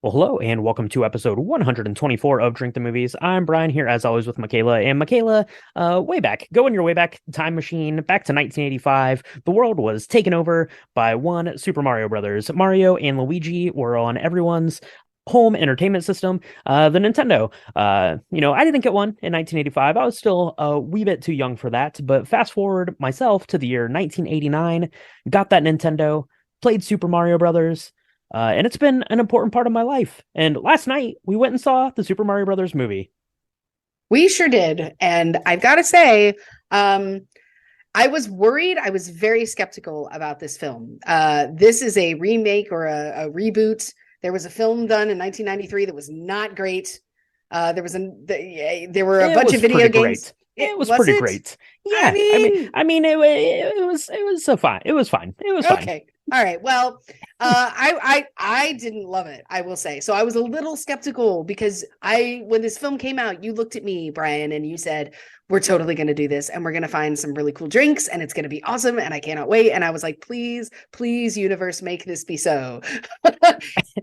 Well, hello, and welcome to episode 124 of Drink the Movies. I'm Brian here, as always, with Michaela. And Michaela, way back, go in your way back time machine, back to 1985. The world was taken over by one Super Mario Brothers. Mario and Luigi were on everyone's home entertainment system, the Nintendo. I didn't get one in 1985. I was still a wee bit too young for that. But fast forward myself to the year 1989, got that Nintendo, played Super Mario Brothers. And it's been an important part of my life. And last night we went and saw the Super Mario Brothers movie. We sure did. And I've got to say, I was worried. I was very skeptical about this film. This is a remake or a reboot. There was a film done in 1993 that was not great. There were a It bunch was of video pretty games. great. It was Was pretty it? great. I Yeah, mean, it was so fine. It was fine. It was fine. okay. All right. Well, I didn't love it, I will say. So I was a little skeptical because when this film came out, you looked at me, Brian, and you said, we're totally going to do this and we're going to find some really cool drinks and it's going to be awesome and I cannot wait. And I was like, please, please, universe, make this be so.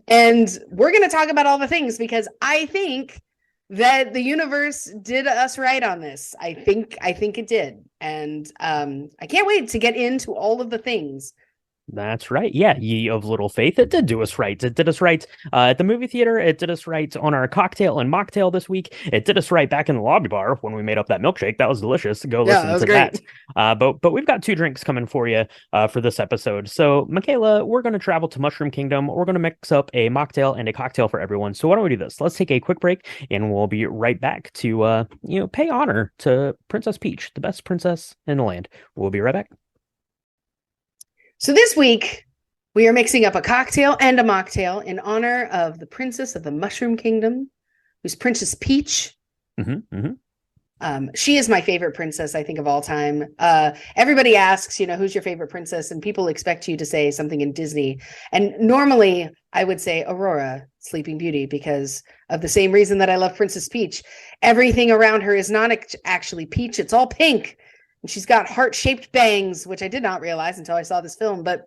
And we're going to talk about all the things because I think that the universe did us right on this. I think it did. And I can't wait to get into all of the things. That's right. Yeah, ye of little faith. It did do us right. It did us right at the movie theater. It did us right on our cocktail and mocktail this week. It did us right back in the lobby bar when we made up that milkshake. That was delicious. Go Yeah, that listen was to great. that. But we've got two drinks coming for you for this episode. So, Michaela, we're going to travel to Mushroom Kingdom. We're going to mix up a mocktail and a cocktail for everyone. So, why don't we do this? Let's take a quick break, and we'll be right back to pay honor to Princess Peach, the best princess in the land. We'll be right back. So this week, we are mixing up a cocktail and a mocktail in honor of the princess of the Mushroom Kingdom, who's Princess Peach. Mm-hmm. She is my favorite princess, I think, of all time. Everybody asks, who's your favorite princess? And people expect you to say something in Disney. And normally I would say Aurora, Sleeping Beauty, because of the same reason that I love Princess Peach. Everything around her is not actually peach. It's all pink. And she's got heart-shaped bangs, which I did not realize until I saw this film, but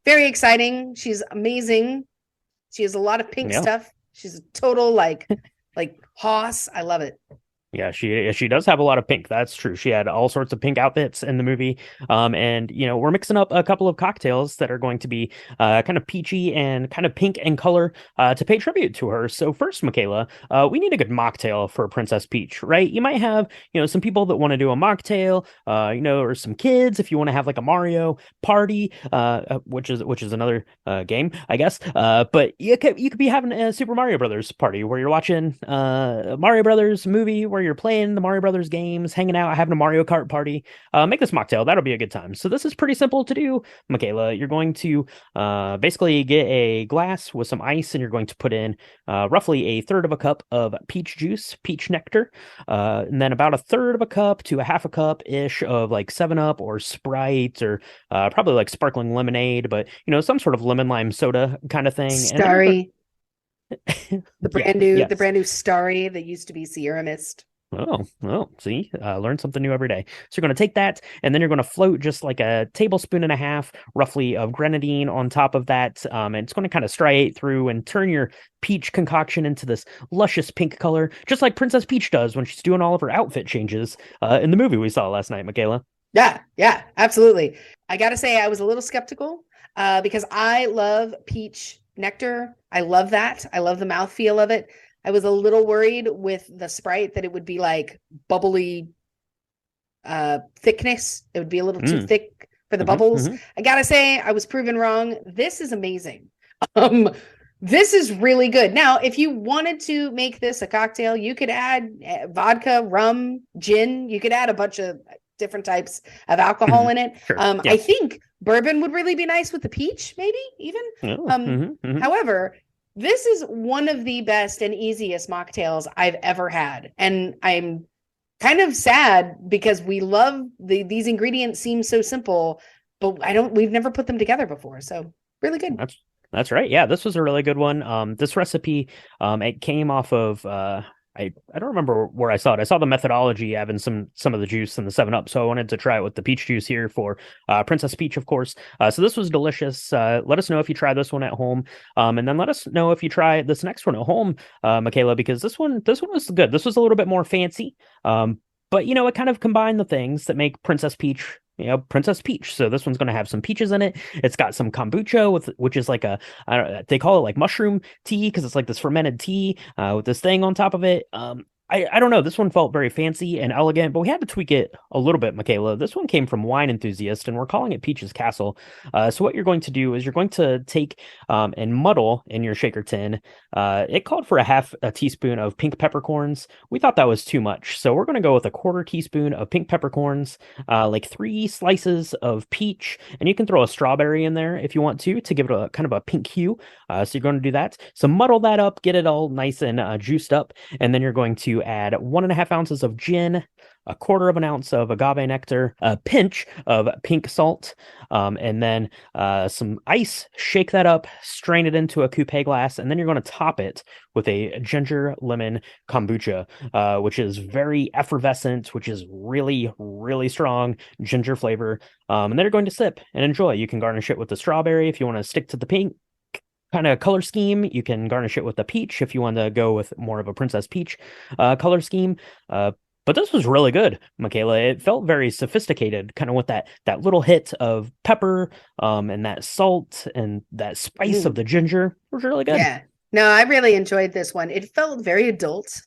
very exciting. She's amazing. She has a lot of pink Yeah. stuff. She's a total like hoss. I love it. Yeah, she does have a lot of pink. That's true. She had all sorts of pink outfits in the movie. And we're mixing up a couple of cocktails that are going to be kind of peachy and kind of pink in color to pay tribute to her. So first, Michaela, we need a good mocktail for Princess Peach, right? You might have, some people that want to do a mocktail, or some kids if you want to have like a Mario party, which is another game, I guess. But you could be having a Super Mario Brothers party where you're watching Mario Brothers movie where you're playing the Mario Brothers games, hanging out, having a Mario Kart party. Make this mocktail. That'll be a good time. So this is pretty simple to do, Michaela. You're going to basically get a glass with some ice, and you're going to put in roughly a third of a cup of peach juice, peach nectar, and then about a third of a cup to a half a cup ish of like 7-Up or Sprite or probably like sparkling lemonade, but some sort of lemon lime soda kind of thing. And then you're going. Starry, the Yeah, the yes. brand new Starry that used to be Sierra Mist. Oh, see, learn something new every day. So you're going to take that, and then you're going to float just like a tablespoon and a half, roughly, of grenadine on top of that. And it's going to kind of striate through and turn your peach concoction into this luscious pink color, just like Princess Peach does when she's doing all of her outfit changes in the movie we saw last night, Michaela. Yeah, absolutely. I got to say, I was a little skeptical because I love peach nectar. I love that. I love the mouthfeel of it. I was a little worried with the Sprite that it would be like bubbly thickness. It would be a little too Mm. thick for the hmm bubbles. hmm I gotta say, I was proven wrong. This is amazing. Um, this is really good. Now, if you wanted to make this a cocktail, you could add vodka, rum, gin. You could add a bunch of different types of alcohol in it. Sure. I Yeah. think bourbon would really be nice with the peach, maybe even. Oh, Um, However, this is one of the best and easiest mocktails I've ever had. And I'm kind of sad because we love these ingredients seem so simple, but we've never put them together before. So really good. That's right. Yeah, this was a really good one. This recipe, it came off of I don't remember where I saw it. I saw the methodology having some of the juice in the 7 Up, so I wanted to try it with the peach juice here for Princess Peach, of course. So this was delicious. Let us know if you try this one at home, and then let us know if you try this next one at home, Michaela, because this one was good. This was a little bit more fancy, but it kind of combined the things that make Princess Peach. Princess Peach. So this one's going to have some peaches in it. It's got some kombucha which is like I don't know, they call it like mushroom tea because it's like this fermented tea with this thing on top of it. I don't know. This one felt very fancy and elegant, but we had to tweak it a little bit, Michaela. This one came from Wine Enthusiast, and we're calling it Peach's Castle. So what you're going to do is you're going to take and muddle in your shaker tin. It called for a half a teaspoon of pink peppercorns. We thought that was too much, so we're going to go with a quarter teaspoon of pink peppercorns, like 3 slices of peach, and you can throw a strawberry in there if you want to give it a kind of a pink hue. So you're going to do that. So muddle that up, get it all nice and juiced up, and then you're going to add 1.5 ounces of gin, a quarter of an ounce of agave nectar, a pinch of pink salt, and then some ice. Shake that up, strain it into a coupe glass, and then you're going to top it with a ginger lemon kombucha, which is very effervescent, which is really, really strong ginger flavor. And then you're going to sip and enjoy. You can garnish it with the strawberry if you want to stick to the pink kind of color scheme. You can garnish it with the peach if you want to go with more of a Princess Peach color scheme. But this was really good, Michaela. It felt very sophisticated, kind of with that little hit of pepper, and that salt and that spice of the ginger. It was really good. Yeah. No, I really enjoyed this one. It felt very adult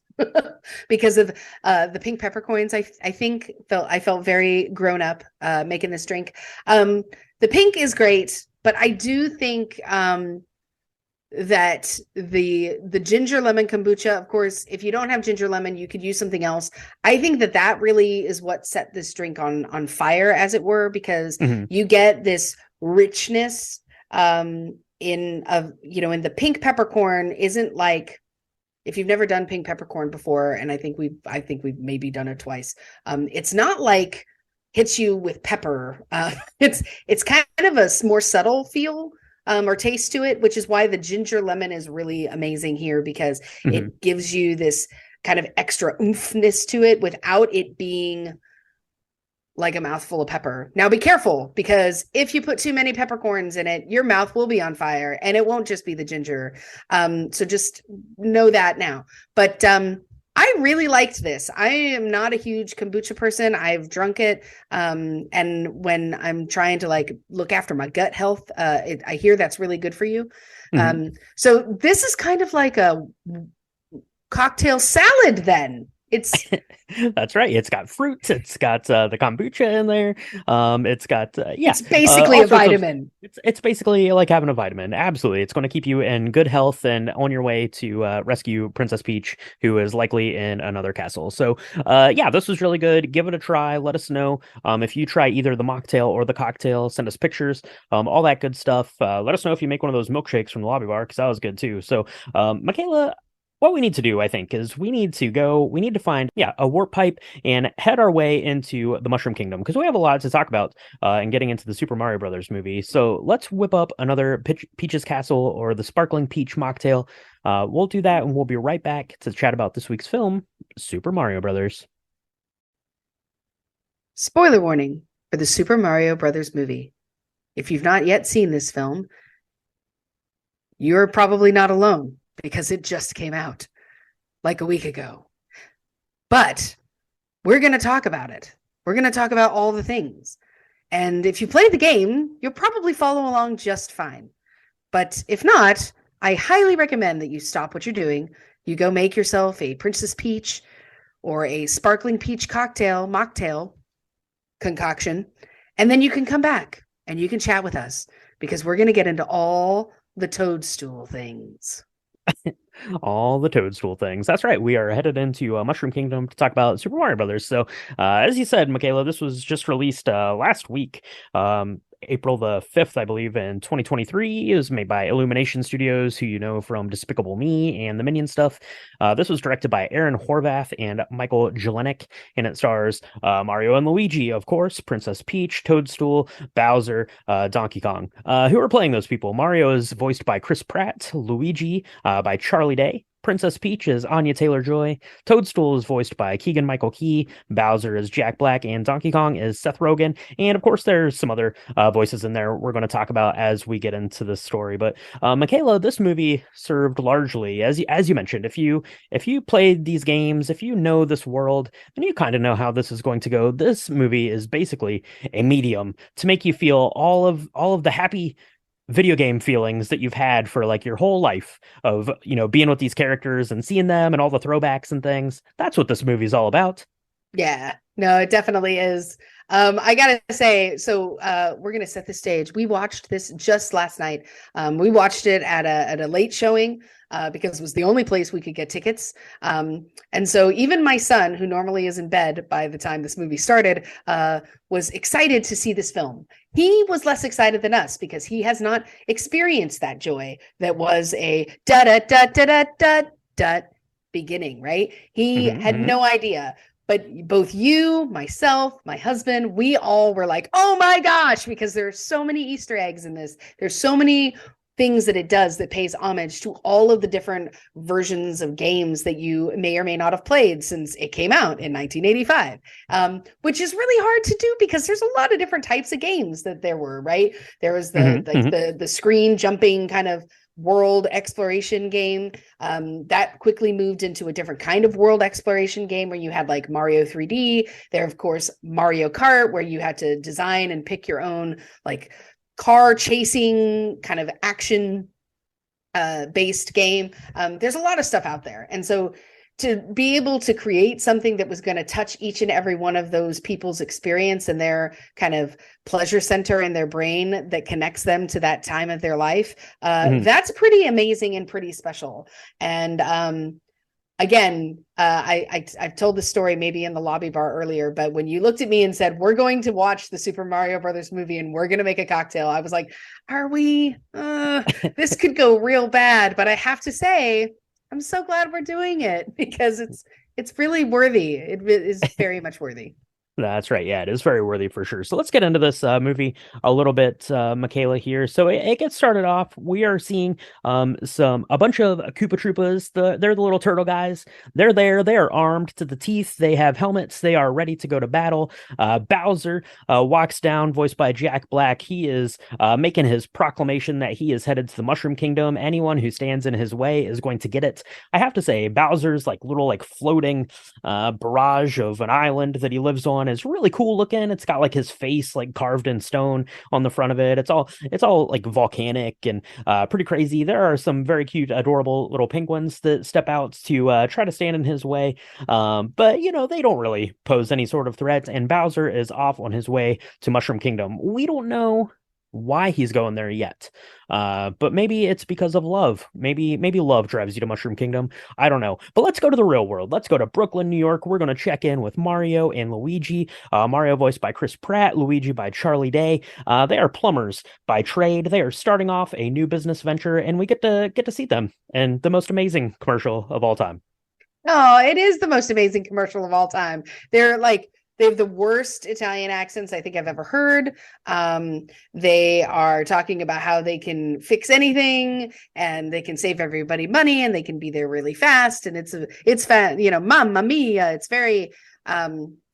because of the pink peppercorns. I think I felt very grown up making this drink. The pink is great, but I do think that the ginger lemon kombucha, of course, if you don't have ginger lemon, you could use something else. I think that really is what set this drink on fire, as it were, because you get this richness in the pink peppercorn. Isn't like, if you've never done pink peppercorn before, and I think we've maybe done it twice, it's not like hits you with pepper. It's kind of a more subtle feel or taste to it, which is why the ginger lemon is really amazing here, because it gives you this kind of extra oomphness to it without it being like a mouthful of pepper. Now be careful, because if you put too many peppercorns in it, your mouth will be on fire, and it won't just be the ginger. So just know that now. But I really liked this. I am not a huge kombucha person. I've drunk it. And when I'm trying to look after my gut health, I hear that's really good for you. So this is kind of like a cocktail salad then. It's That's right. It's got fruit. It's got the kombucha in there. It's got it's basically a vitamin. It's basically like having a vitamin. Absolutely, it's going to keep you in good health and on your way to rescue Princess Peach, who is likely in another castle. So, yeah, this was really good. Give it a try. Let us know if you try either the mocktail or the cocktail. Send us pictures, all that good stuff. Let us know if you make one of those milkshakes from the lobby bar, because that was good too. So, Michaela, what we need to do, I think, is we need to find, a warp pipe and head our way into the Mushroom Kingdom, because we have a lot to talk about in getting into the Super Mario Brothers movie. So let's whip up another Peach's Castle or the Sparkling Peach Mocktail. We'll do that, and we'll be right back to chat about this week's film, Super Mario Brothers. Spoiler warning for the Super Mario Brothers movie. If you've not yet seen this film, you're probably not alone, because it just came out like a week ago. But we're going to talk about it. We're going to talk about all the things. And if you played the game, you'll probably follow along just fine. But if not, I highly recommend that you stop what you're doing. You go make yourself a Princess Peach or a Sparkling Peach mocktail concoction, and then you can come back and you can chat with us, because we're going to get into all the toadstool things. All the toadstool things. That's right. We are headed into Mushroom Kingdom to talk about Super Mario Brothers. So, as you said, Michaela, this was just released last week. April the 5th, I believe, in 2023. It was made by Illumination Studios, who you know from Despicable Me and the Minion stuff. This was directed by Aaron Horvath and Michael Jelenic, and it stars Mario and Luigi, of course, Princess Peach, Toadstool, Bowser, Donkey Kong. Who are playing those people? Mario is voiced by Chris Pratt, Luigi by Charlie Day, Princess Peach is Anya Taylor-Joy. Toadstool is voiced by Keegan-Michael Key. Bowser is Jack Black, and Donkey Kong is Seth Rogen. And of course, there's some other voices in there we're going to talk about as we get into the story. But Michaela, this movie served largely, as you mentioned, if you played these games, if you know this world, then you kind of know how this is going to go. This movie is basically a medium to make you feel all of the happy video game feelings that you've had for like your whole life of, being with these characters and seeing them and all the throwbacks and things. That's what this movie's all about. Yeah, no, it definitely is. I gotta say, so we're gonna set the stage. We watched this just last night. We watched it at a late showing because it was the only place we could get tickets. And so even my son, who normally is in bed by the time this movie started, was excited to see this film. He was less excited than us because he has not experienced that joy that was a da da da da da da da beginning, right? He had no idea. But both you, myself, my husband, we all were like, oh my gosh, because there's so many Easter eggs in this. There's so many things that it does that pays homage to all of the different versions of games that you may or may not have played since it came out in 1985, which is really hard to do because there's a lot of different types of games that there were, right? There was the screen jumping kind of world exploration game that quickly moved into a different kind of world exploration game where you had like Mario 3D. There, of course, Mario Kart, where you had to design and pick your own like car chasing kind of action based game. There's a lot of stuff out there. And so to be able to create something that was going to touch each and every one of those people's experience and their kind of pleasure center in their brain that connects them to that time of their life, that's pretty amazing and pretty special. And again, I've told the story maybe in the lobby bar earlier, but when you looked at me and said, we're going to watch the Super Mario Brothers movie and we're going to make a cocktail, I was like, are we? This could go real bad. But I have to say, I'm so glad we're doing it because it's really worthy. It is very much worthy. That's right. Yeah, it is very worthy for sure. So let's get into this movie a little bit, Michaela here. So it gets started off. We are seeing a bunch of Koopa Troopas. They're the little turtle guys. They're there. They are armed to the teeth. They have helmets. They are ready to go to battle. Bowser walks down, voiced by Jack Black. He is making his proclamation that he is headed to the Mushroom Kingdom. Anyone who stands in his way is going to get it. I have to say, Bowser's like little like floating barrage of an island that he lives on is really cool looking. It's got like his face like carved in stone on the front of it. It's all like volcanic and pretty crazy. There are some very cute, adorable little penguins that step out to try to stand in his way. But they don't really pose any sort of threat. And Bowser is off on his way to Mushroom Kingdom. We don't know why he's going there yet. But maybe it's because of love. Maybe love drives you to Mushroom Kingdom. I don't know. But let's go to the real world. Let's go to Brooklyn, New York. We're going to check in with Mario and Luigi. Mario voiced by Chris Pratt, Luigi by Charlie Day. They are plumbers by trade. They are starting off a new business venture, and we get to see them in the most amazing commercial of all time. Oh, it is the most amazing commercial of all time. They have the worst Italian accents I think I've ever heard. They are talking about how they can fix anything and they can save everybody money and they can be there really fast. And it's mamma mia. It's very,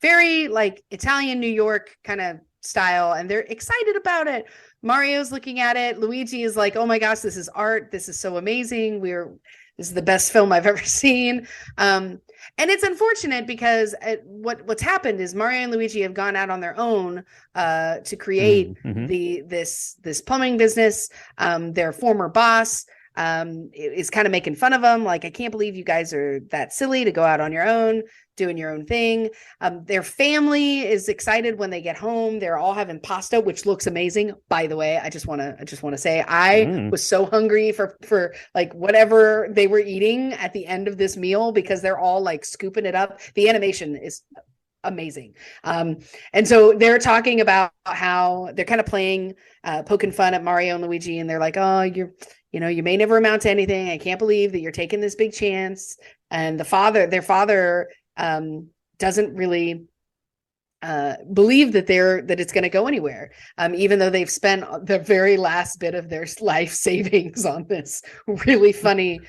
very like Italian New York kind of style. And they're excited about it. Mario's looking at it. Luigi is like, oh my gosh, this is art. This is so amazing. This is the best film I've ever seen. And it's unfortunate because what's happened is Mario and Luigi have gone out on their own to create this plumbing business. Their former boss is kind of making fun of them. Like, I can't believe you guys are that silly to go out on your own, doing your own thing. Their family is excited when they get home. They're all having pasta, which looks amazing. By the way, I just want to say I was so hungry for like whatever they were eating at the end of this meal because they're all like scooping it up. The animation is amazing. And so they're talking about how they're kind of playing, poking fun at Mario and Luigi, and they're like, oh, you may never amount to anything. I can't believe that you're taking this big chance. And their father doesn't really believe that it's going to go anywhere, even though they've spent the very last bit of their life savings on this really funny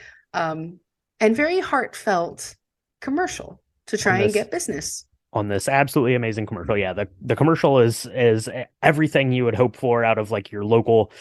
and very heartfelt commercial to on try and this get business. on this absolutely amazing commercial. Yeah, the commercial is everything you would hope for out of like your local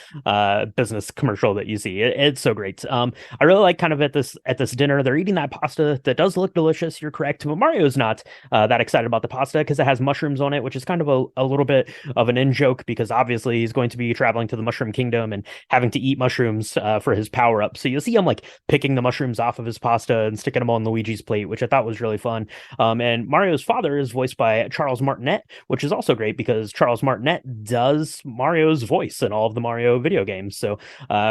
business commercial that you see. It's so great. I really like kind of at this dinner they're eating that pasta that does look delicious. You're correct, but Mario's not that excited about the pasta because it has mushrooms on it, which is kind of a little bit of an in joke because obviously he's going to be traveling to the Mushroom Kingdom and having to eat mushrooms for his power up. So you'll see him like picking the mushrooms off of his pasta and sticking them on Luigi's plate, which I thought was really fun. And Mario's father is voiced by Charles Martinet, which is also great because Charles Martinet does Mario's voice in all of the Mario video games. So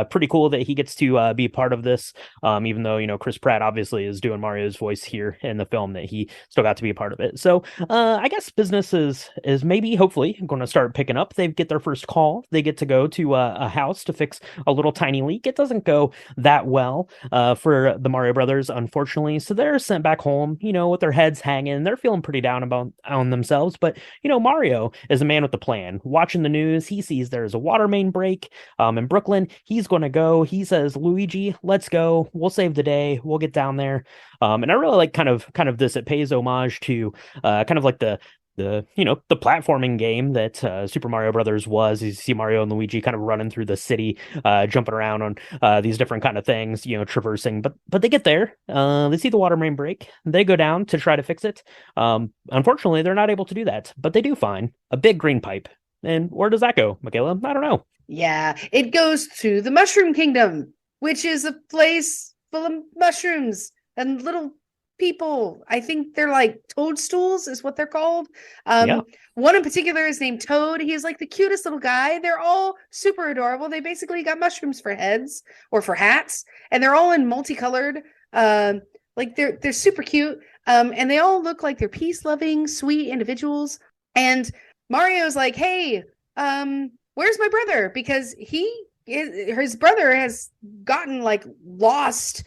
pretty cool that he gets to be part of this. Even though, Chris Pratt obviously is doing Mario's voice here in the film, that he still got to be a part of it. So I guess business is maybe hopefully going to start picking up. They get their first call. They get to go to a house to fix a little tiny leak. It doesn't go that well for the Mario brothers, unfortunately. So they're sent back home, with their heads hanging. They're feeling pretty down about on themselves. But Mario is a man with a plan. Watching the news, he sees there's a water main break in Brooklyn. He's going to go. He says, "Luigi, let's go. We'll save the day. We'll get down there." And I really like kind of this. It pays homage to kind of like the platforming game that Super Mario Brothers was. You see Mario and Luigi kind of running through the city, jumping around on these different kind of things, traversing. But they get there. They see the water main break. They go down to try to fix it. Unfortunately, they're not able to do that, but they do find a big green pipe. And where does that go, Michaela? I don't know. Yeah, it goes to the Mushroom Kingdom, which is a place full of mushrooms and little people. I think they're like toadstools, is what they're called. Yeah. One in particular is named Toad. He's like the cutest little guy. They're all super adorable. They basically got mushrooms for heads or for hats, and they're all in multicolored. Like they're super cute. And they all look like they're peace-loving, sweet individuals. And Mario's like, "Hey, where's my brother?" Because his brother has gotten like lost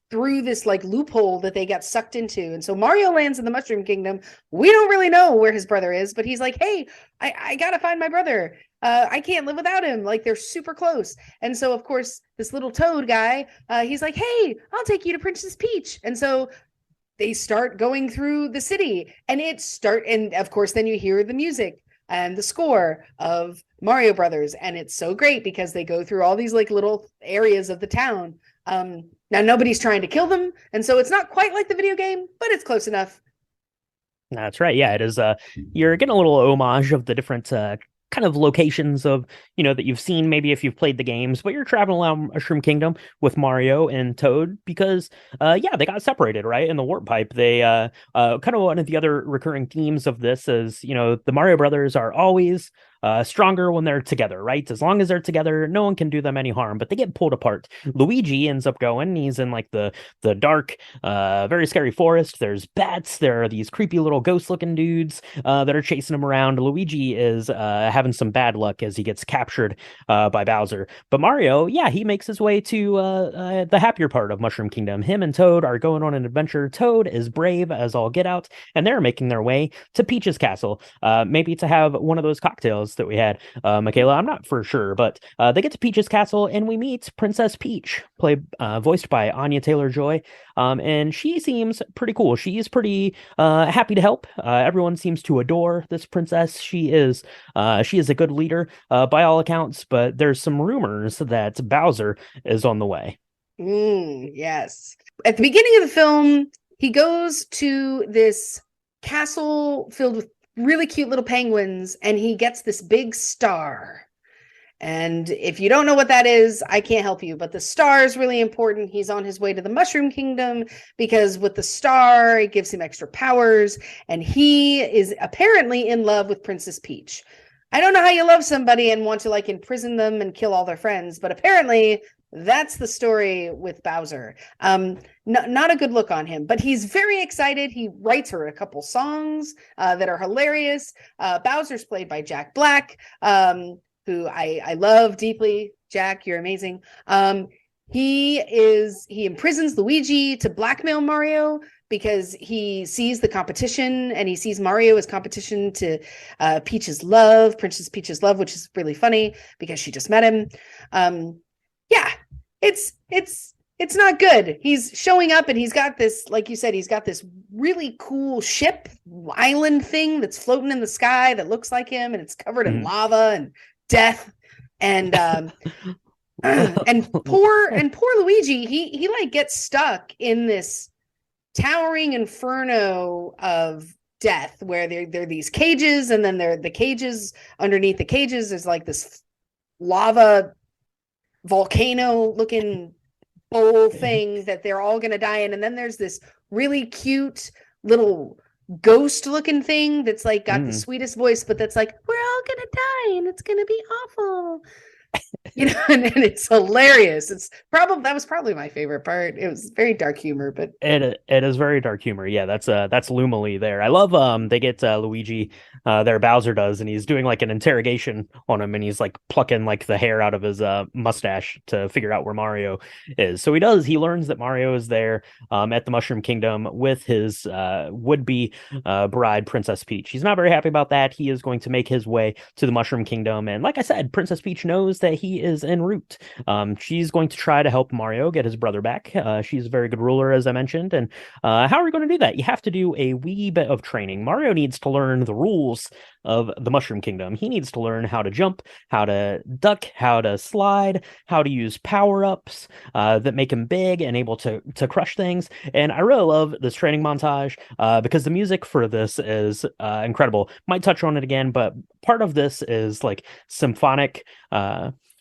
through this like loophole that they got sucked into. And so Mario lands in the Mushroom Kingdom. We don't really know where his brother is, but he's like, "Hey, I gotta find my brother. I can't live without him." Like they're super close. And so of course this little Toad guy, he's like, "Hey, I'll take you to Princess Peach." And so they start going through the city, and and of course then you hear the music and the score of Mario Brothers, and it's so great because they go through all these like little areas of the town. Now nobody's trying to kill them, and so it's not quite like the video game, but it's close enough. That's right. Yeah, it is. You're getting a little homage of the different kind of locations of that you've seen maybe if you've played the games, but you're traveling around Mushroom Kingdom with Mario and Toad because yeah, they got separated right in the warp pipe. They kind of one of the other recurring themes of this is the Mario brothers are always stronger when they're together, right? As long as they're together, no one can do them any harm, but they get pulled apart. Luigi ends up going, he's in like the dark, very scary forest. There's bats, there are these creepy little ghost looking dudes that are chasing him around. Luigi is having some bad luck as he gets captured by Bowser. But Mario, yeah, he makes his way to the happier part of Mushroom Kingdom. Him and Toad are going on an adventure. Toad is brave as all get out, and they're making their way to Peach's castle, maybe to have one of those cocktails that we had. Michaela, I'm not for sure, but they get to Peach's castle and we meet Princess Peach, voiced by Anya Taylor-Joy. And she seems pretty cool. She's pretty happy to help. Everyone seems to adore this princess. She is a good leader by all accounts, but there's some rumors that Bowser is on the way. Yes. At the beginning of the film, he goes to this castle filled with really cute little penguins, and he gets this big star. And if you don't know what that is, I can't help you, but the star is really important. He's on his way to the Mushroom Kingdom because with the star, it gives him extra powers, and he is apparently in love with Princess Peach. I don't know how you love somebody and want to like imprison them and kill all their friends, but apparently that's the story with Bowser. Not a good look on him, but he's very excited. He writes her a couple songs that are hilarious. Bowser's played by Jack Black, who I love deeply. Jack, you're amazing. He imprisons Luigi to blackmail Mario because he sees the competition and he sees Mario as competition to Princess Peach's love, which is really funny because she just met him. Yeah, it's it's not good. He's showing up and he's got this, like you said, he's got this really cool ship island thing that's floating in the sky that looks like him, and it's covered in Mhm. lava and death. And and poor Luigi, he like gets stuck in this towering inferno of death where there are these cages, and then there are the cages underneath the cages there's like this lava volcano looking bowl thing that they're all going to die in, and then there's this really cute little ghost looking thing that's like got the Mm. sweetest voice, but that's like, we're all gonna die and it's gonna be awful, and it's hilarious. It's probably that was probably my favorite part. It was very dark humor, but It is very dark humor. Yeah, that's Lumily there. I love they get Luigi there Bowser does, and he's doing like an interrogation on him, and he's like plucking like the hair out of his mustache to figure out where Mario is. So he learns that Mario is there at the Mushroom Kingdom with his would-be bride Princess Peach. He's not very happy about that. He is going to make his way to the Mushroom Kingdom, and like I said, Princess Peach knows that he is en route. She's going to try to help Mario get his brother back. She's a very good ruler, as I mentioned. And how are we going to do that? You have to do a wee bit of training. Mario needs to learn the rules of the Mushroom Kingdom. He needs to learn how to jump, how to duck, how to slide, how to use power-ups that make him big and able to crush things. And I really love this training montage because the music for this is incredible. Might touch on it again, but part of this is like symphonic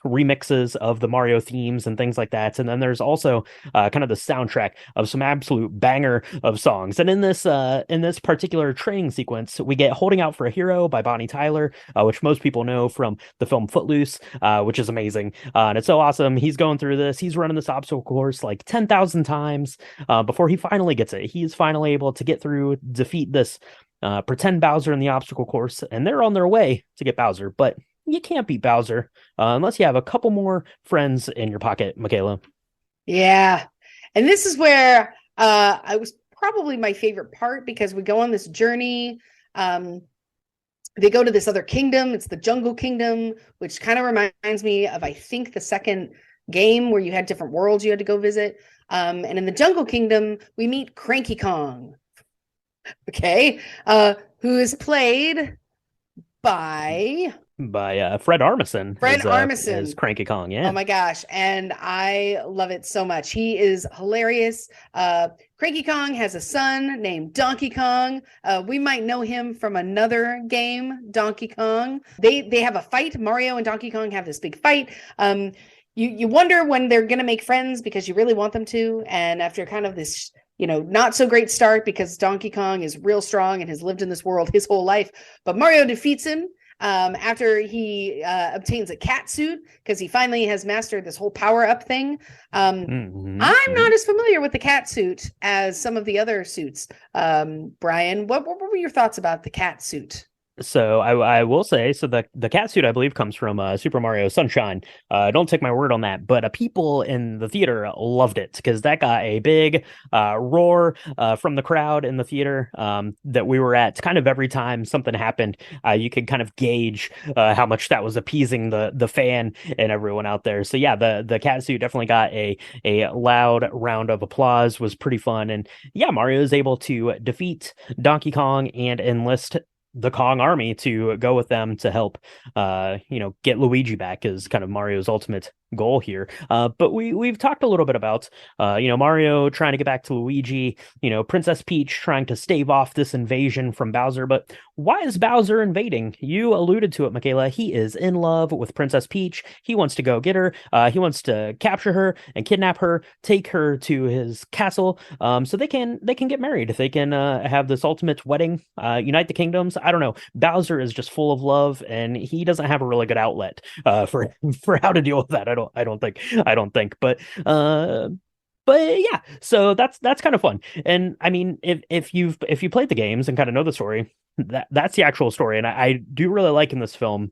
remixes of the Mario themes and things like that. And then there's also kind of the soundtrack of some absolute banger of songs. And in this particular training sequence, we get "Holding Out for a Hero" by Bonnie Tyler, which most people know from the film Footloose, which is amazing. And it's so awesome. He's going through this. He's running this obstacle course like 10,000 times before he finally gets it. He's finally able to get through, defeat this pretend Bowser in the obstacle course, and they're on their way to get Bowser. But you can't beat Bowser unless you have a couple more friends in your pocket, Michaela. yeah. And this is where I was probably my favorite part, because we go on this journey. They go to this other kingdom. It's the Jungle Kingdom, which kind of reminds me of, I think, the second game where you had different worlds you had to go visit. And in the Jungle Kingdom, we meet Cranky Kong, okay, who is played by Fred Armisen Fred as Armisen. Cranky Kong. Oh Yeah. my gosh. And I love it so much. He is hilarious. Cranky Kong has a son named Donkey Kong. We might know him from another game, Donkey Kong. They have a fight. Mario and Donkey Kong have this big fight. You wonder when they're gonna make friends, because you really want them to. And after kind of this, not so great start, because Donkey Kong is real strong and has lived in this world his whole life, but Mario defeats him after he obtains a cat suit, because he finally has mastered this whole power up thing. I'm not as familiar with the cat suit as some of the other suits. Brian, what were your thoughts about the cat suit? So I will say, so the cat suit I believe comes from Super Mario Sunshine. Don't take my word on that, but people in the theater loved it because that got a big roar from the crowd in the theater that we were at. Kind of every time something happened, you could kind of gauge how much that was appeasing the fan and everyone out there. So yeah, the cat suit definitely got a loud round of applause. Was pretty fun, and yeah, Mario is able to defeat Donkey Kong and enlist the Kong army to go with them to help get Luigi back, is kind of Mario's ultimate goal here. But we've talked a little bit about Mario trying to get back to Luigi, Princess Peach trying to stave off this invasion from Bowser. But why is Bowser invading? You alluded to it, Michaela. He is in love with Princess Peach. He wants to go get her. He wants to capture her and kidnap her, take her to his castle, so they can get married. They can have this ultimate wedding, unite the kingdoms. I don't know. Bowser is just full of love, and he doesn't have a really good outlet for how to deal with that. I don't think. But yeah, so that's kind of fun. And I mean, if you played the games and kind of know the story, that's the actual story. And I do really like in this film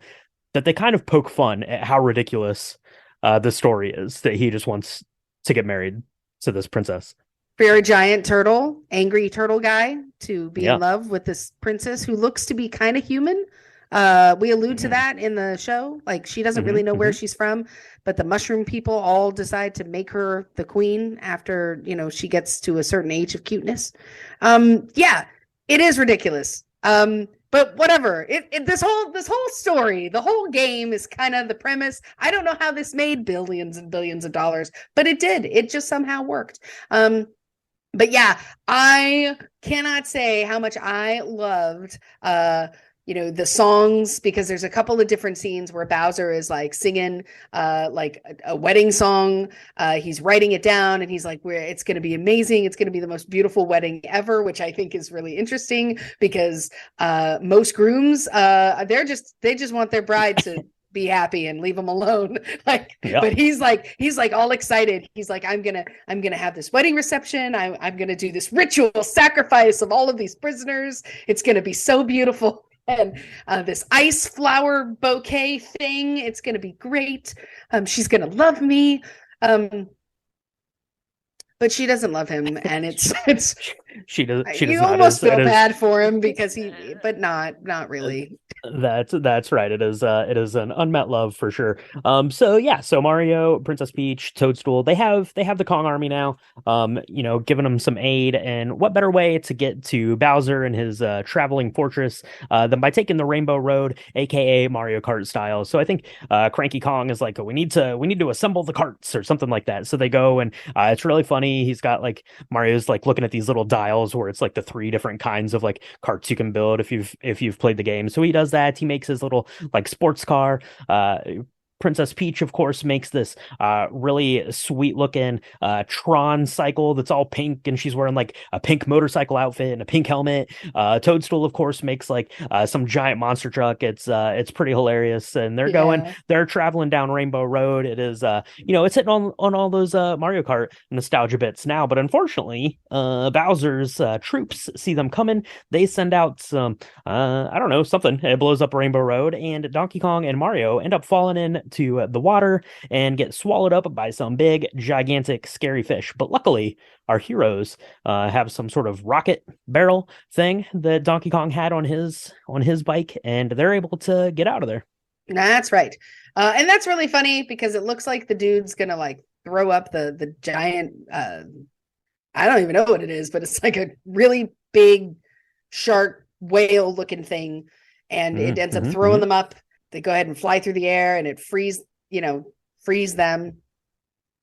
that they kind of poke fun at how ridiculous the story is, that he just wants to get married to this princess. For a giant turtle, angry turtle guy to be Yeah. in love with this princess who looks to be kind of human. We allude to Hmm. that in the show. Like she doesn't Hmm. really know where Hmm. she's from, but the mushroom people all decide to make her the queen after, she gets to a certain age of cuteness. Yeah, it is ridiculous. But whatever. This whole story, the whole game is kind of the premise. I don't know how this made billions and billions of dollars, but it did. It just somehow worked. But yeah, I cannot say how much I loved the songs, because there's a couple of different scenes where Bowser is like singing like a wedding song. He's writing it down and he's like, "Where it's going to be amazing. It's going to be the most beautiful wedding ever," which I think is really interesting because most grooms they just want their bride to be happy and leave them alone. Like, Yeah. but he's like all excited. He's like, I'm gonna have this wedding reception. I'm gonna do this ritual sacrifice of all of these prisoners. It's gonna be so beautiful. And this ice flower bouquet thing, it's gonna be great. She's gonna love me. Um, but she doesn't love him, and it's She does you not. almost It feel is bad for him because but not really. That's right. It is an unmet love for sure. So yeah, so Mario, Princess Peach, Toadstool, they have the Kong army now. Giving them some aid, and what better way to get to Bowser and his traveling fortress than by taking the Rainbow Road, aka Mario Kart style. So I think Cranky Kong is like, we need to assemble the carts or something like that. So they go, and it's really funny. He's got like Mario's like looking at these little dials where it's like the three different kinds of like carts you can build if you've played the game. So he does that. He makes his little like sports car. Princess Peach, of course, makes this really sweet looking Tron cycle that's all pink, and she's wearing like a pink motorcycle outfit and a pink helmet. Toadstool, of course, makes like some giant monster truck. It's pretty hilarious, and Yeah. they're traveling down Rainbow Road. It is it's hitting on all those Mario Kart nostalgia bits now, but unfortunately, Bowser's troops see them coming. They send out some I don't know, something. It blows up Rainbow Road, and Donkey Kong and Mario end up falling into the water and get swallowed up by some big, gigantic, scary fish. But luckily, our heroes have some sort of rocket barrel thing that Donkey Kong had on his bike, and they're able to get out of there. That's right. And that's really funny because it looks like the dude's gonna like throw up the giant I don't even know what it is, but it's like a really big shark whale looking thing. And it ends up Mm-hmm, throwing hmm. them up. They go ahead and fly through the air and it frees them.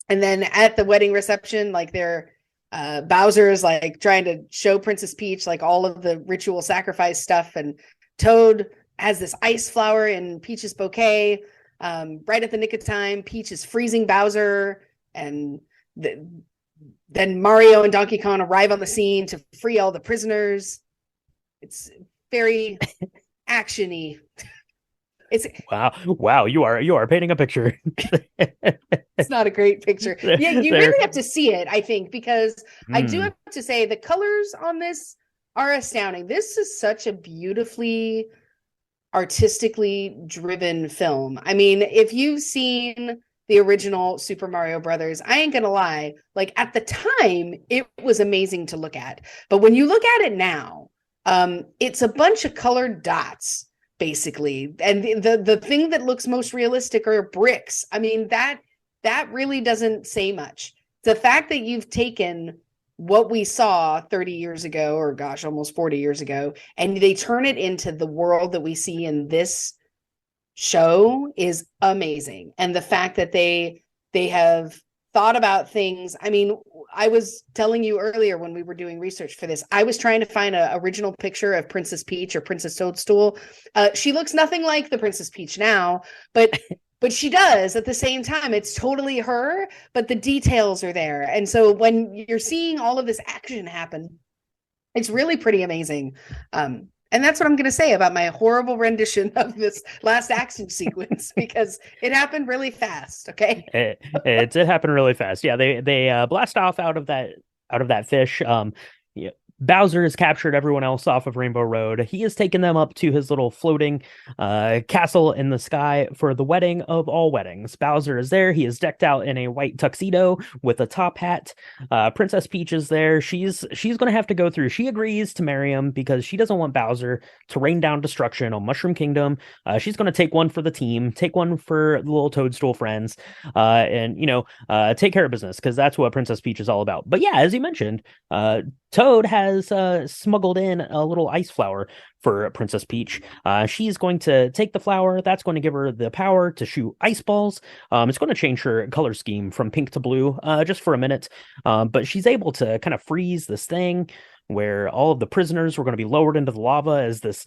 And then at the wedding reception, like they're Bowser is like trying to show Princess Peach like all of the ritual sacrifice stuff, and Toad has this ice flower in Peach's bouquet. Right at the nick of time, Peach is freezing Bowser, and then Mario and Donkey Kong arrive on the scene to free all the prisoners. It's very actiony. It's Wow, wow, you are painting a picture. it's not a great picture. there, Yeah, you there. really have to see it, I think, because I do Hmm. have to say the colors on this are astounding. This is such a beautifully artistically driven film. I mean, if you've seen the original Super Mario Brothers, I ain't gonna lie, like at the time, it was amazing to look at. But when you look at it now, it's a bunch of colored dots basically, and the thing that looks most realistic are bricks. I mean, that really doesn't say much. The fact that you've taken what we saw 30 years ago, or gosh, almost 40 years ago, and they turn it into the world that we see in this show is amazing. And the fact that they have thought about things. I mean, I was telling you earlier when we were doing research for this, I was trying to find an original picture of Princess Peach or Princess Toadstool. She looks nothing like the Princess Peach now, but she does at the same time. It's totally her, but the details are there. And so when you're seeing all of this action happen, it's really pretty amazing. And that's what I'm going to say about my horrible rendition of this last action sequence because it happened really fast. Okay. It did happen really fast. Yeah, they blast off out of that fish. Yeah, Bowser has captured everyone else off of Rainbow Road. He has taken them up to his little floating castle in the sky for the wedding of all weddings. Bowser is there. He is decked out in a white tuxedo with a top hat. Princess Peach is there. She's going to have to go through. She agrees to marry him because she doesn't want Bowser to rain down destruction on Mushroom Kingdom. She's going to take one for the team, take one for the little Toadstool friends, and take care of business because that's what Princess Peach is all about. But yeah, as you mentioned, Toad has smuggled in a little ice flower for Princess Peach. She's going to take the flower. That's going to give her the power to shoot ice balls. It's going to change her color scheme from pink to blue just for a minute. But she's able to kind of freeze this thing where all of the prisoners were going to be lowered into the lava as this,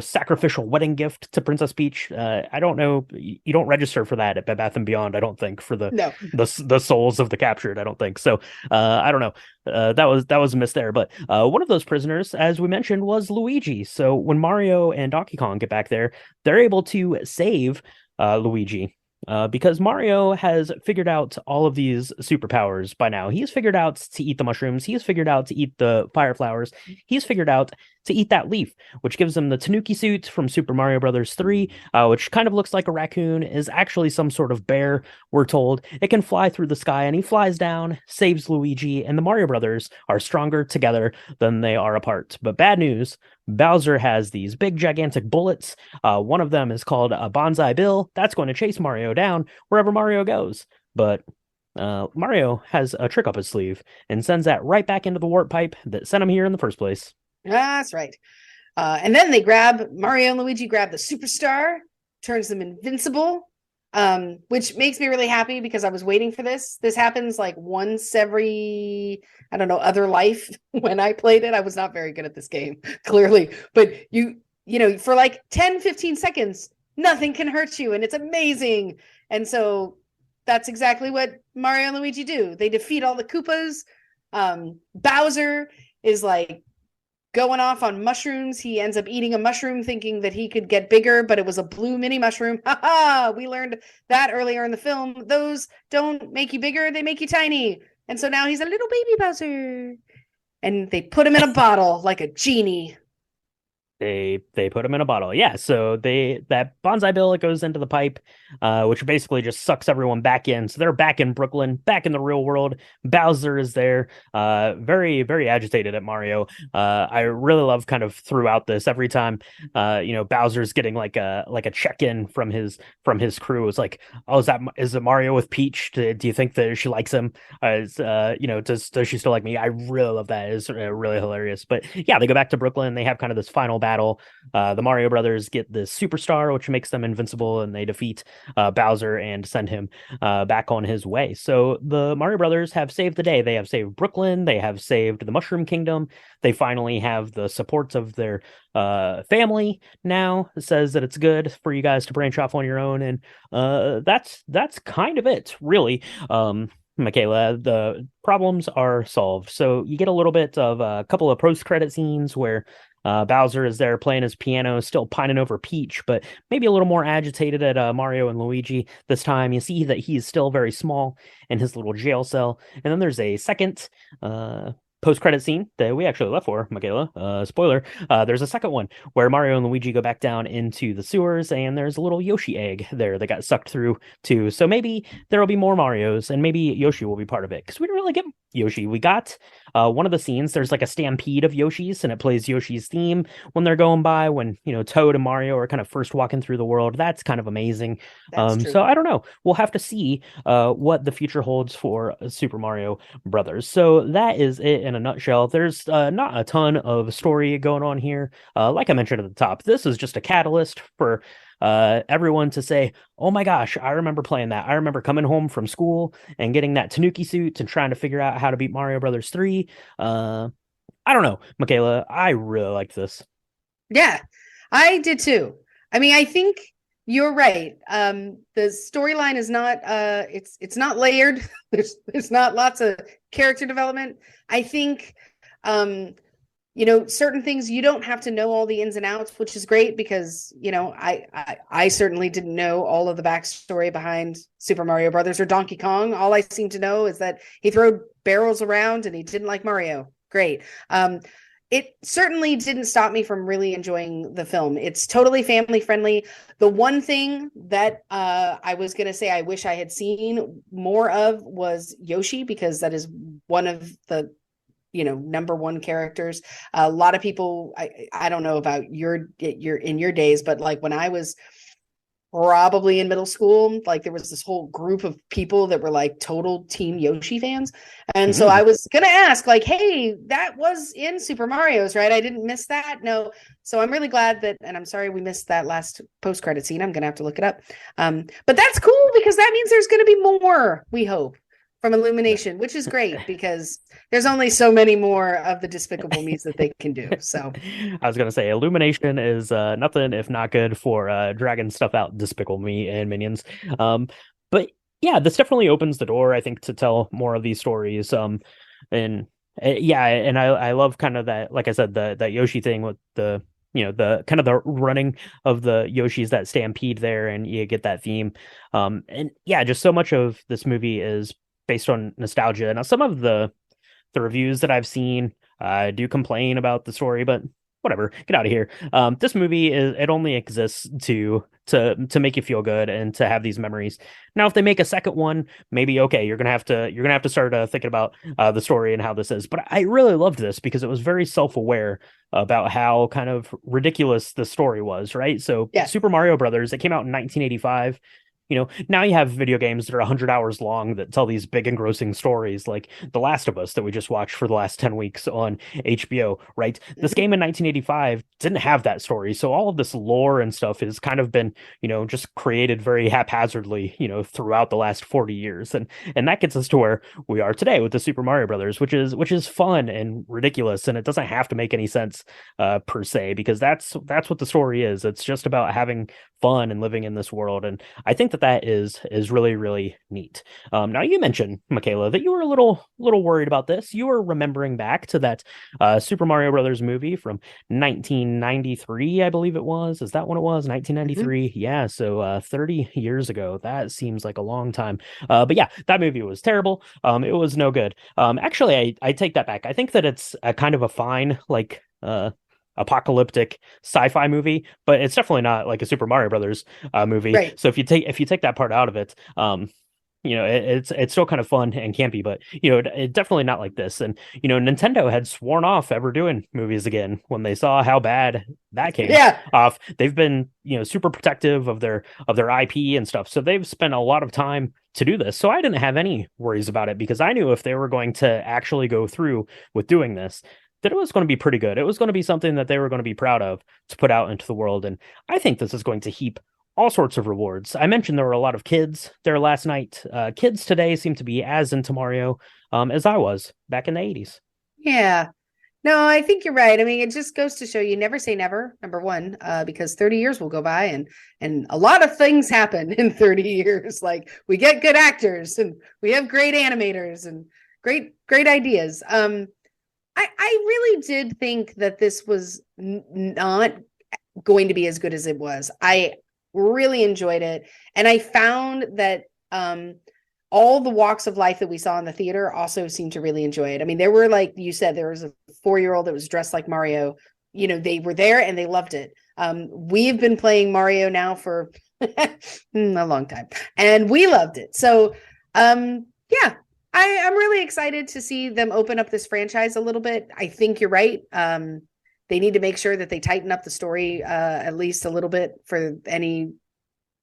sacrificial wedding gift to Princess Peach. I don't know. You don't register for that at Bed Bath & Beyond, I don't think, for No. the souls of the captured. I don't think so. I don't know. That was a miss there. But one of those prisoners, as we mentioned, was Luigi. So when Mario and Donkey Kong get back there, they're able to save Luigi. Because Mario has figured out all of these superpowers by now. He's figured out to eat the mushrooms. He's figured out to eat the fire flowers. He's figured out to eat that leaf, which gives him the Tanooki suit from Super Mario Brothers 3, which kind of looks like a raccoon, is actually some sort of bear, we're told. It can fly through the sky, and he flies down, saves Luigi, and the Mario Brothers are stronger together than they are apart. But bad news, Bowser has these big, gigantic bullets. One of them is called a Bonsai Bill. That's going to chase Mario down wherever Mario goes. But Mario has a trick up his sleeve and sends that right back into the warp pipe that sent him here in the first place. That's right. And then Mario and Luigi grab the superstar, turns them invincible, which makes me really happy because I was waiting for this. This happens like once every, I don't know, other life. When I played it, I was not very good at this game, clearly. But for like 10, 15 seconds, nothing can hurt you. And it's amazing. And so that's exactly what Mario and Luigi do. They defeat all the Koopas. Bowser is like going off on mushrooms. He ends up eating a mushroom thinking that he could get bigger, but it was a blue mini mushroom. Ha ha! We learned that earlier in the film. Those don't make you bigger, they make you tiny. And so now he's a little baby Bowser. And they put him in a bottle like a genie. They put him in a bottle. Yeah, so that Bonsai Bill, it goes into the pipe, which basically just sucks everyone back in. So they're back in Brooklyn, back in the real world. Bowser is there, very, very agitated at Mario. I really love kind of throughout this, every time Bowser's getting like a check-in from his crew. It's like, oh, is it Mario with Peach? Do you think that she likes him? Does she still like me? I really love that. It's really hilarious. But yeah, they go back to Brooklyn. They have kind of this final battle. The Mario Brothers get the superstar, which makes them invincible, and they defeat Bowser and send him back on his way. So the Mario Brothers have saved the day. They have saved Brooklyn. They have saved the Mushroom Kingdom. They finally have the support of their family now. It says that it's good for you guys to branch off on your own, and that's kind of it, really. Michaela, the problems are solved. So you get a little bit of a couple of post-credit scenes where Bowser is there playing his piano, still pining over Peach, but maybe a little more agitated at Mario and Luigi this time. You see that he's still very small in his little jail cell. And then there's a second post-credit scene that we actually left for, Michaela. Spoiler. There's a second one where Mario and Luigi go back down into the sewers, and there's a little Yoshi egg there that got sucked through too. So maybe there will be more Marios, and maybe Yoshi will be part of it, because we didn't really get Yoshi. We got one of the scenes, there's like a stampede of Yoshis, and it plays Yoshi's theme when they're going by, when Toad and Mario are kind of first walking through the world. That's kind of amazing. So I don't know, we'll have to see what the future holds for Super Mario Brothers. So that is it in a nutshell. There's not a ton of story going on here. Like I mentioned at the top, this is just a catalyst for everyone to say, oh my gosh, I remember playing that. I remember coming home from school and getting that Tanooki suit and trying to figure out how to beat Mario Brothers 3. I don't know, Michaela, I really liked this. Yeah, I did too. I mean, I think you're right. The storyline is not it's not layered. There's not lots of character development. I think certain things you don't have to know all the ins and outs, which is great because I certainly didn't know all of the backstory behind Super Mario Brothers or Donkey Kong. All I seem to know is that he threw barrels around and he didn't like Mario. Great. it certainly didn't stop me from really enjoying the film. It's totally family friendly. The one thing that I was going to say I wish I had seen more of was Yoshi, because that is one of the number one characters. A lot of people, I don't know about your in your days, but like when I was probably in middle school, like there was this whole group of people that were like total team Yoshi fans. And so Mm. I was gonna ask, like, hey, that was in Super Mario's, right? I didn't miss that. No. So I'm really glad that, and I'm sorry we missed that last post-credit scene. I'm gonna have to look it up. But that's cool because that means there's gonna be more, we hope, from Illumination, which is great because there's only so many more of the Despicable Me's that they can do. So I was gonna say Illumination is nothing if not good for dragging stuff out Despicable Me and Minions. But yeah, this definitely opens the door, I think, to tell more of these stories. And yeah, and I love kind of that, like I said, that Yoshi thing with the the kind of the running of the Yoshis, that stampede there, and you get that theme. And yeah, just so much of this movie is based on nostalgia. Now, some of the reviews that I've seen do complain about the story, but whatever, get out of here. This movie is it only exists to make you feel good and to have these memories. Now, if they make a second one, maybe okay, you're gonna have to start thinking about the story and how this is. But I really loved this because it was very self-aware about how kind of ridiculous the story was, right? So yeah. Super Mario Brothers, it came out in 1985. Now you have video games that are 100 hours long that tell these big engrossing stories like The Last of Us that we just watched for the last 10 weeks on HBO, right? This Mhm. game in 1985 didn't have that story. So all of this lore and stuff has kind of been, just created very haphazardly, throughout the last 40 years. And that gets us to where we are today with the Super Mario Brothers, which is fun and ridiculous, and it doesn't have to make any sense per se, because that's what the story is. It's just about having fun and living in this world. And I think that is really really neat. Now you mentioned, Michaela, that you were a little worried about this. You were remembering back to that Super Mario Brothers movie from 1993, I believe it was. Is that when it was? Mhm. 1993? Yeah, so 30 years ago. That seems like a long time. But yeah, that movie was terrible. It was no good. Actually, I take that back. I think that it's a kind of a fine like apocalyptic sci-fi movie, but it's definitely not like a Super Mario Brothers movie. Right. So if you take that part out of it, it's still kind of fun and campy, but it definitely not like this. And Nintendo had sworn off ever doing movies again when they saw how bad that came Yeah. off. They've been super protective of their IP and stuff, so they've spent a lot of time to do this. So I didn't have any worries about it because I knew if they were going to actually go through with doing this, that it was going to be pretty good. It was going to be something that they were going to be proud of to put out into the world. And I think this is going to heap all sorts of rewards. I mentioned there were a lot of kids there last night. Kids today seem to be as into Mario as I was back in the 80s. Yeah. No, I think you're right. I mean, it just goes to show you never say never, number one, because 30 years will go by and a lot of things happen in 30 years. Like we get good actors and we have great animators and great ideas. I really did think that this was not going to be as good as it was. I really enjoyed it. And I found that all the walks of life that we saw in the theater also seemed to really enjoy it. I mean, there were, like you said, there was a 4-year-old that was dressed like Mario. They were there and they loved it. We've been playing Mario now for a long time, and we loved it. So, yeah, I'm really excited to see them open up this franchise a little bit. I think you're right. They need to make sure that they tighten up the story at least a little bit for any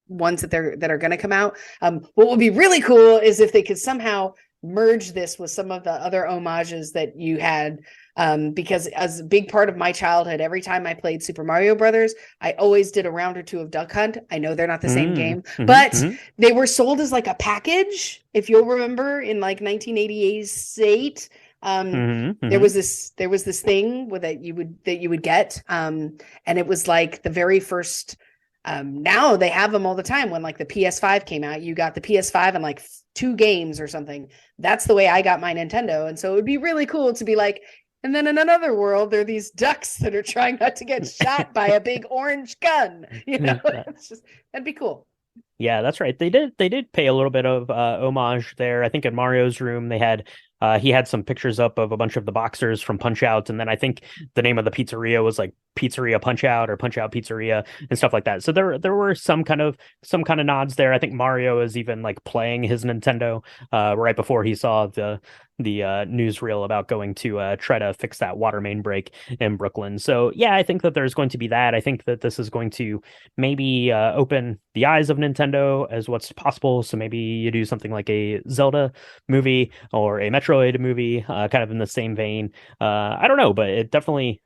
ones that are going to come out. What would be really cool is if they could somehow merge this with some of the other homages that you had. Because as a big part of my childhood, every time I played Super Mario Brothers, I always did a round or two of Duck Hunt. I know they're not the same Mm, game, hmm but hmm they were sold as like a package. If you'll remember, in like 1988, there hmm was this thing that you would get, and it was like the very first. Now they have them all the time. When like the PS5 came out, you got the PS5 and like 2 games or something. That's the way I got my Nintendo. And so it would be really cool to be like, and then in another world, there are these ducks that are trying not to get shot by a big orange gun. It's just, that'd be cool. Yeah, that's right. They did pay a little bit of homage there. I think in Mario's room they had He had some pictures up of a bunch of the boxers from Punch Out, and then I think the name of the pizzeria was like Pizzeria Punch Out or Punch Out Pizzeria and stuff like that. So there were some kind of nods there. I think Mario is even like playing his Nintendo right before he saw the newsreel about going to try to fix that water main break in Brooklyn. So yeah, I think that there's going to be that. I think that this is going to maybe open the eyes of Nintendo as what's possible. So maybe you do something like a Zelda movie or a Metroid movie, kind of in the same vein. I don't know, but it definitely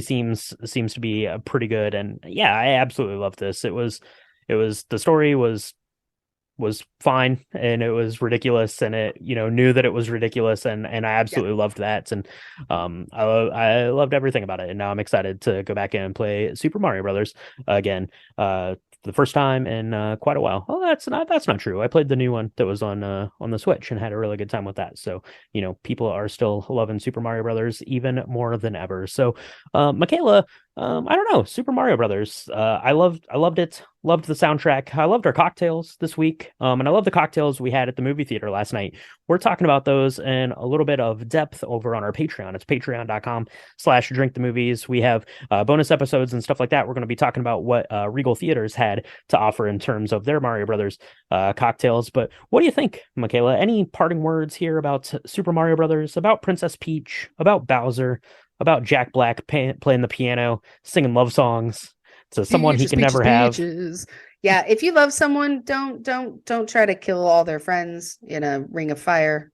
seems to be pretty good. And yeah, I absolutely love this. It was the story was fine and it was ridiculous and it knew that it was ridiculous and I Yeah. absolutely loved that and I loved everything about it and now I'm excited to go back in and play Super Mario Brothers again the first time in quite a while. Oh, that's not true. I played the new one that was on the Switch and had a really good time with that. So, people are still loving Super Mario Brothers even more than ever. So, Michaela, I don't know, Super Mario Brothers. I loved it. Loved the soundtrack. I loved our cocktails this week. And I love the cocktails we had at the movie theater last night. We're talking about those in a little bit of depth over on our Patreon. It's patreon.com/drink the movies. We have bonus episodes and stuff like that. We're going to be talking about what Regal Theaters had to offer in terms of their Mario Brothers cocktails. But what do you think, Michaela? Any parting words here about Super Mario Brothers, about Princess Peach, about Bowser, about Jack Black playing the piano, singing love songs to someone he Peaches, can peaches, never have? peaches. Yeah, if you love someone, don't try to kill all their friends in a ring of fire.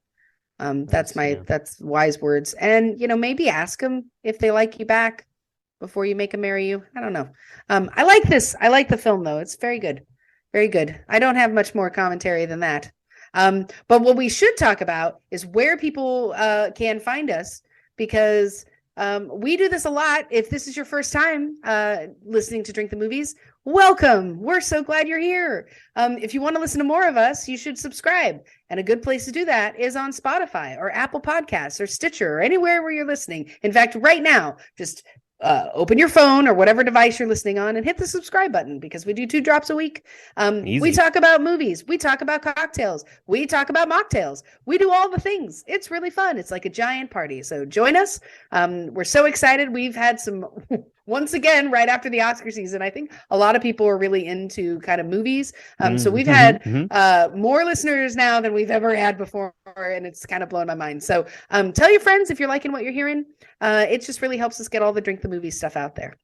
Yeah. That's wise words. And maybe ask them if they like you back before you make them marry you. I don't know. I like this. I like the film though. It's very good. Very good. I don't have much more commentary than that. But what we should talk about is where people can find us because we do this a lot. If this is your first time listening to Drink the Movies, welcome. We're so glad you're here. If you want to listen to more of us, you should subscribe. And a good place to do that is on Spotify or Apple Podcasts or Stitcher or anywhere where you're listening. In fact, right now, just open your phone or whatever device you're listening on and hit the subscribe button because we do 2 drops a week. We Easy. talk about movies. We talk about cocktails. We talk about mocktails. We do all the things. It's really fun. It's like a giant party. So join us. We're so excited. We've had some, once again, right after the Oscar season, I think a lot of people are really into kind of movies. So we've had Mm-hmm. more listeners now than we've ever had before. And it's kind of blown my mind. So tell your friends if you're liking what you're hearing. It just really helps us get all the Drink the Movie stuff out there.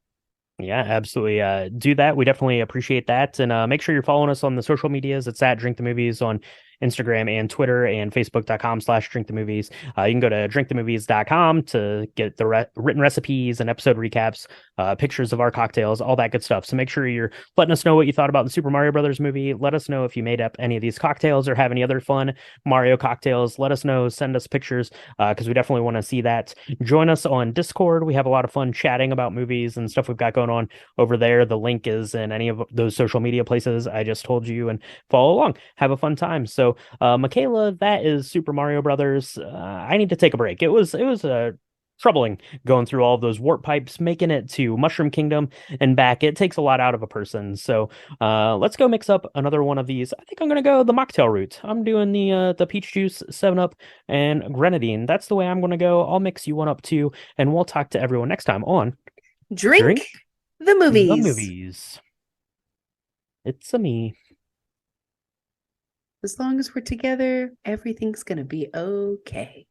Yeah, absolutely. Do that. We definitely appreciate that. And make sure you're following us on the social medias. It's at Drink the Movies on Instagram and Twitter and Facebook.com/Drink the Movies. You can go to drinkthemovies.com to get the written recipes and episode recaps, pictures of our cocktails, all that good stuff. So make sure you're letting us know what you thought about the Super Mario Brothers movie. Let us know if you made up any of these cocktails or have any other fun Mario cocktails. Let us know. Send us pictures because we definitely want to see that. Join us on Discord. We have a lot of fun chatting about movies and stuff we've got going on over there. The link is in any of those social media places I just told you and follow along. Have a fun time. So, Michaela, that is Super Mario Brothers. I need to take a break. It was troubling going through all of those warp pipes, making it to Mushroom Kingdom and back. It takes a lot out of a person. So, let's go mix up another one of these. I think I'm gonna go the mocktail route. I'm doing the peach juice, 7 Up, and grenadine. That's the way I'm gonna go. I'll mix you one up too, and we'll talk to everyone next time on Drink Drink the the Movies. Movies. It's a me. As long as we're together, everything's going to be okay.